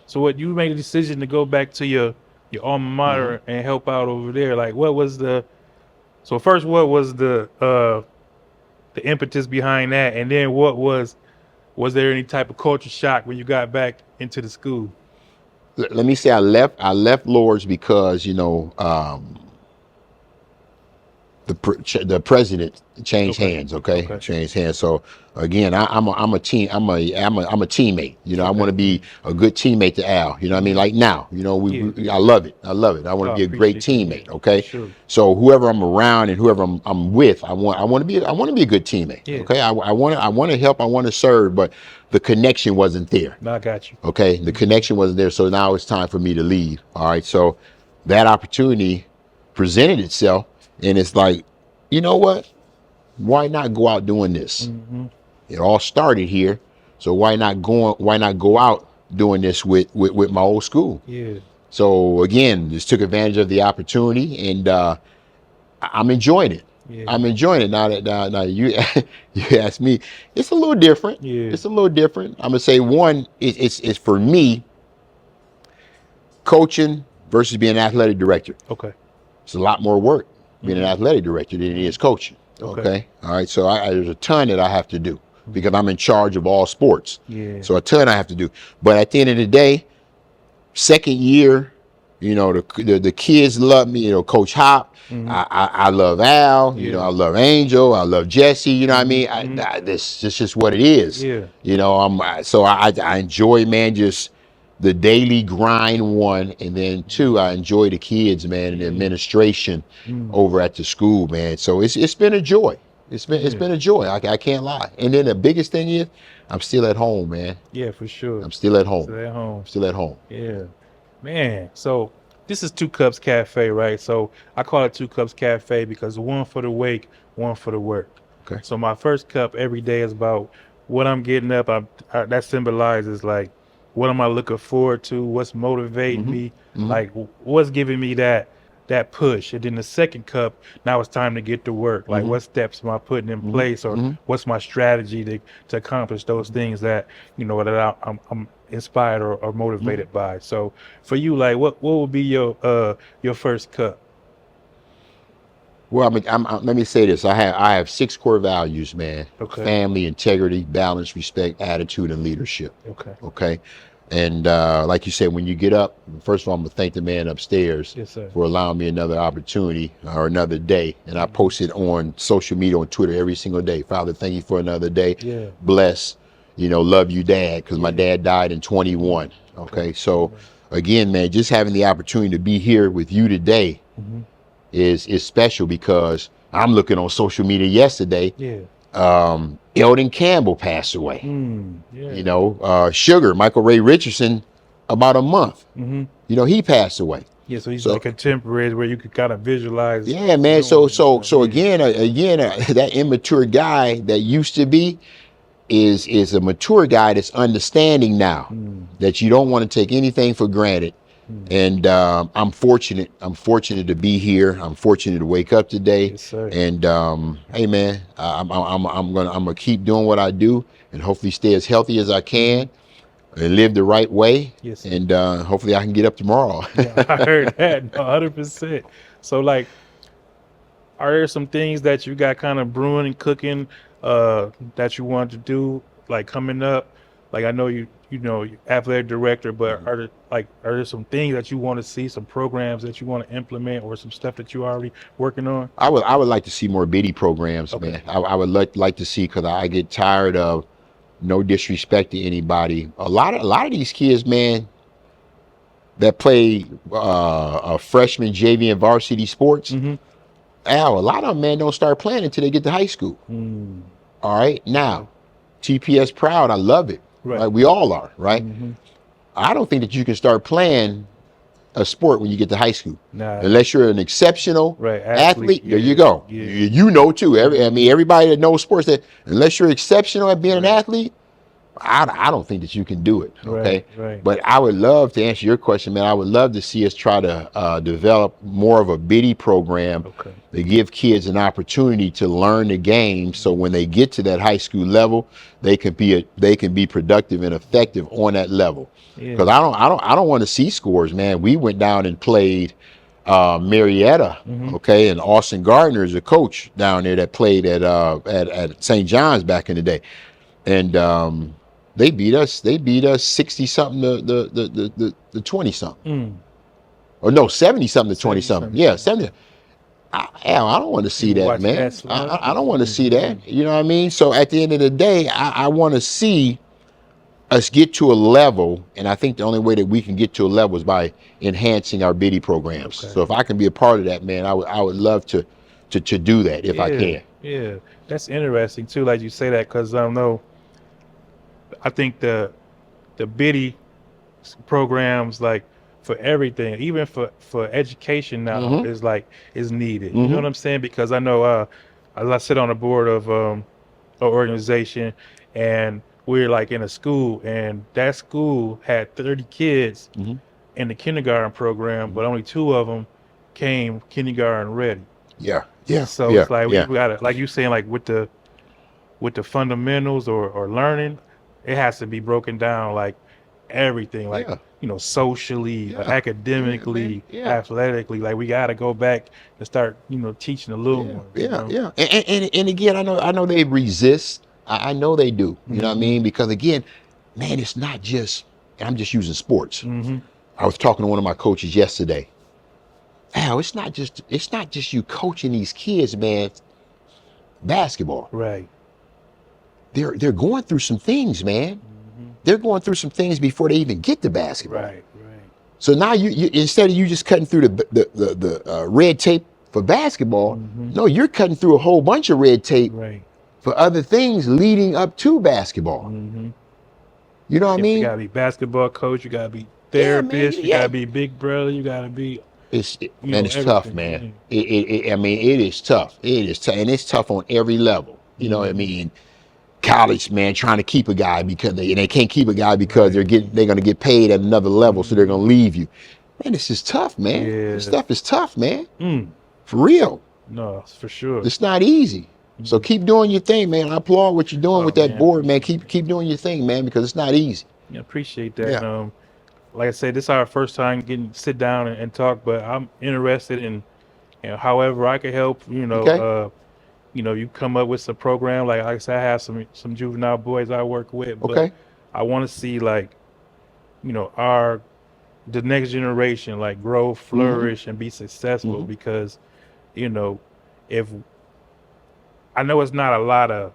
So what, you made a decision to go back to your alma mater and help out over there. Like what was the impetus behind that, and then was there any type of culture shock when you got back into the school? Let me say I left Lords because the president changed hands. Changed hands. So again, I'm a teammate. I want to be a good teammate to Al. You know what I mean? Like now, I love it. I want to be a great teammate. Okay. Sure. So whoever I'm around and whoever I'm with, I want to be a good teammate. Yeah. Okay. I want to help. I want to serve, but the connection wasn't there. I got you. Okay. The connection wasn't there. So now it's time for me to leave. All right. So that opportunity presented itself. And it's like, you know what? Why not go out doing this? It all started here, so why not go out doing this with my old school? Yeah. So again, just took advantage of the opportunity, and I'm enjoying it. Yeah. I'm enjoying it now that you asked me. It's a little different. Yeah. It's a little different. I'm gonna say one. It's for me. Coaching versus being an athletic director. Okay. It's a lot more work being an athletic director than it is coaching. Okay. All right. So there's a ton that I have to do because I'm in charge of all sports. Yeah. So a ton I have to do. But at the end of the day, second year, the kids love me. Coach Hop. I love Al. I love Angel. I love Jesse. You know what I mean? This is just what it is. Yeah. I enjoy, man, just the daily grind, one, and then two, I enjoy the kids, man, and the administration over at the school, man. So it's been a joy. It's been a joy. I can't lie. And then the biggest thing is, I'm still at home, man. Yeah, for sure. I'm still at home. Still at home. Yeah, man. So this is 2 Cups Cafe, right? So I call it 2 Cups Cafe because one for the wake, one for the work. Okay. So my first cup every day is about what I'm getting up. That symbolizes like, what am I looking forward to? What's motivating me? Like, what's giving me that push? And then the second cup, now it's time to get to work. Like, what steps am I putting in place, or what's my strategy to accomplish those things that that I'm inspired or motivated by? So for you, like, what would be your first cup? Well, let me say this. I have 6 core values, man. Okay. Family, integrity, balance, respect, attitude, and leadership. Okay. Okay. And like you said, when you get up, first of all, I'm going to thank the man upstairs for allowing me another opportunity or another day. And I post it on social media, on Twitter every single day. Father, thank you for another day. Yeah. Bless, love you, Dad, because my dad died in 21. Okay. So again, man, just having the opportunity to be here with you today is special, because I'm looking on social media yesterday. Yeah. Eldon Campbell passed away. Sugar, Michael Ray Richardson, about a month. He passed away. Yeah, so he's like contemporaries where you could kind of visualize. Yeah, man. So again, that immature guy that used to be is a mature guy that's understanding now that you don't want to take anything for granted. And I'm fortunate. I'm fortunate to be here. I'm fortunate to wake up today. Yes, sir. And hey, man, I'm gonna keep doing what I do, and hopefully stay as healthy as I can, and live the right way. Yes, sir. And hopefully I can get up tomorrow. Yeah, I heard that. No, 100%. So, like, are there some things that you got kind of brewing and cooking that you want to do, like coming up? Like, I know you athletic director, but are there some things that you want to see, some programs that you want to implement, or some stuff that you already working on? I would like to see more biddy programs, Okay. man. I would like to see, because I get tired of, no disrespect to anybody. A lot of these kids, man, that play a freshman, JV, and varsity sports. Mm-hmm. A lot of them, man, don't start playing until they get to high school. All right, now, TPS proud, I love it. Right. Right, we all are, right? Mm-hmm. I don't think that you can start playing a sport when you get to high school, Nah. unless you're an exceptional Right, athlete. There yeah, you go. yeah. You know too. Everybody that knows sports, that unless you're exceptional at being an athlete, I don't think that you can do it. Okay. Right. But I would love to answer your question, man. I would love to see us try to develop more of a biddy program Okay. to give kids an opportunity to learn the game, so when they get to that high school level, they can be productive and effective on that level. Because Yeah. I don't want to see scores, man. We went down and played Marietta, okay, and Austin Gardner is a coach down there that played at St. John's back in the day, and they beat us 60 something to 20 something, or no, 70 something to 20 something. Yeah, 70. I don't want to see that, Watch man. that slump. I don't want to see that. You know what I mean? So at the end of the day, I want to see us get to a level, and I think the only way that we can get to a level is by enhancing our biddy programs. Okay. So if I can be a part of that, man, I would love to do that if I can. Yeah, that's interesting too. Like you say that, because I don't know. I think the biddy programs, like for everything, even for education now, is needed. You know what I'm saying? Because I know I sit on the board of an organization, and we're like in a school, and that school had 30 kids in the kindergarten program, but only 2 of them came kindergarten ready. Yeah. So it's like we gotta, like you saying, like with the fundamentals or learning, it has to be broken down, like everything, like socially, academically, athletically. Like we gotta go back and start, teaching the little ones. Yeah. And again, I know they resist. I know they do. You know what I mean? Because again, man, it's not just. And I'm just using sports. I was talking to one of my coaches yesterday. Al, it's not just you coaching these kids, man. Basketball. Right. They're going through some things, man. They're going through some things before they even get to basketball. Right. So now you instead of you just cutting through the red tape for basketball, no, you're cutting through a whole bunch of red tape for other things leading up to basketball. You know what I mean? You gotta be basketball coach. You gotta be therapist. You gotta be big brother. You gotta be. It's tough, man. It is tough. It is tough, and it's tough on every level. You know what I mean? College, man, trying to keep a guy because they can't keep a guy because they're going to get paid at another level, so they're going to leave you. Man, this is tough, man. This stuff is tough, man. For real. No, for sure. It's not easy. So keep doing your thing, man. I applaud what you're doing with that board, man. Keep doing your thing, man, because it's not easy. Yeah, appreciate that. Yeah. Like I said, this is our first time getting sit down and talk, but I'm interested in, however I can help. You come up with some program. Like I said, I have some juvenile boys I work with, but I want to see, like, the next generation, like, grow, flourish, and be successful. Because, if I know it's not a lot of,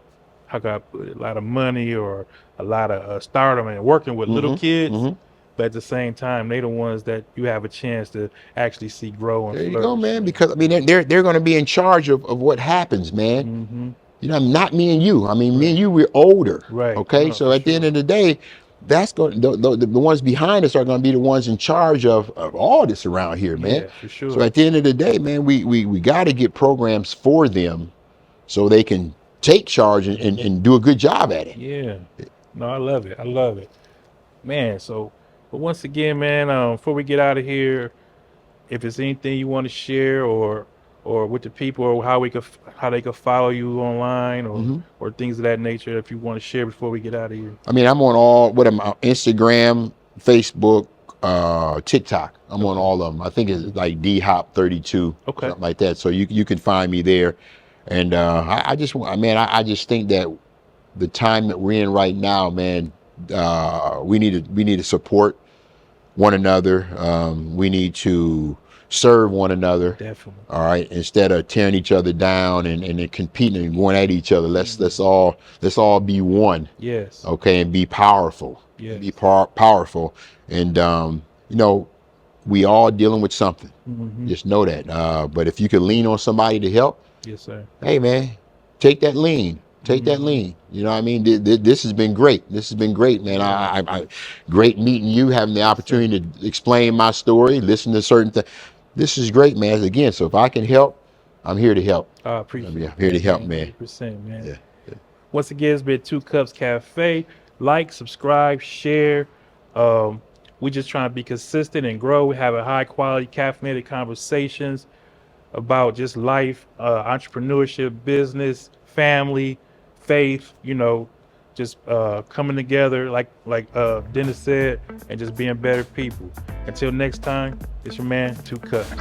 how can I put it, a lot of money or a lot of stardom and working with little kids. But at the same time, they the ones that you have a chance to actually see grow and flourish. There you go, man. Because they're going to be in charge of what happens, man. Not me and you. Me and you, we're older. Right. Okay. So at the end of the day, that's going the ones behind us are going to be the ones in charge of all this around here, man. Yeah, for sure. So at the end of the day, man, we got to get programs for them so they can take charge and do a good job at it. Yeah. No, I love it. Man, so But once again, man, before we get out of here, if there's anything you want to share or with the people or how they could follow you online or things of that nature, if you want to share before we get out of here. I mean, I'm on all, what am I, Instagram, Facebook, TikTok. I'm on all of them. I think it's like dhop32, Okay. something like that. So you can find me there. And I just think that the time that we're in right now, man, we need to support one another. We need to serve one another. Definitely. All right, instead of tearing each other down and competing and going at each other, let's all be one. Yes. Okay, and be powerful. Yes. Be powerful, and we all dealing with something. Just know that. But if you can lean on somebody to help, Yes, sir. hey man, take that lean. Take that lean. You know what I mean? This has been great. This has been great, man. I great meeting you, having the opportunity to explain my story, listen to certain things. This is great, man. Again, so if I can help, I'm here to help. I appreciate it. I'm here to help, man. 100%, man. Yeah. Once again, it's been Two Cups Cafe. Like, subscribe, share. We just trying to be consistent and grow. We have a high quality caffeinated conversations about just life, entrepreneurship, business, family, faith, just coming together like Dennis said, and just being better people. Until next time, it's your man, Two Cups.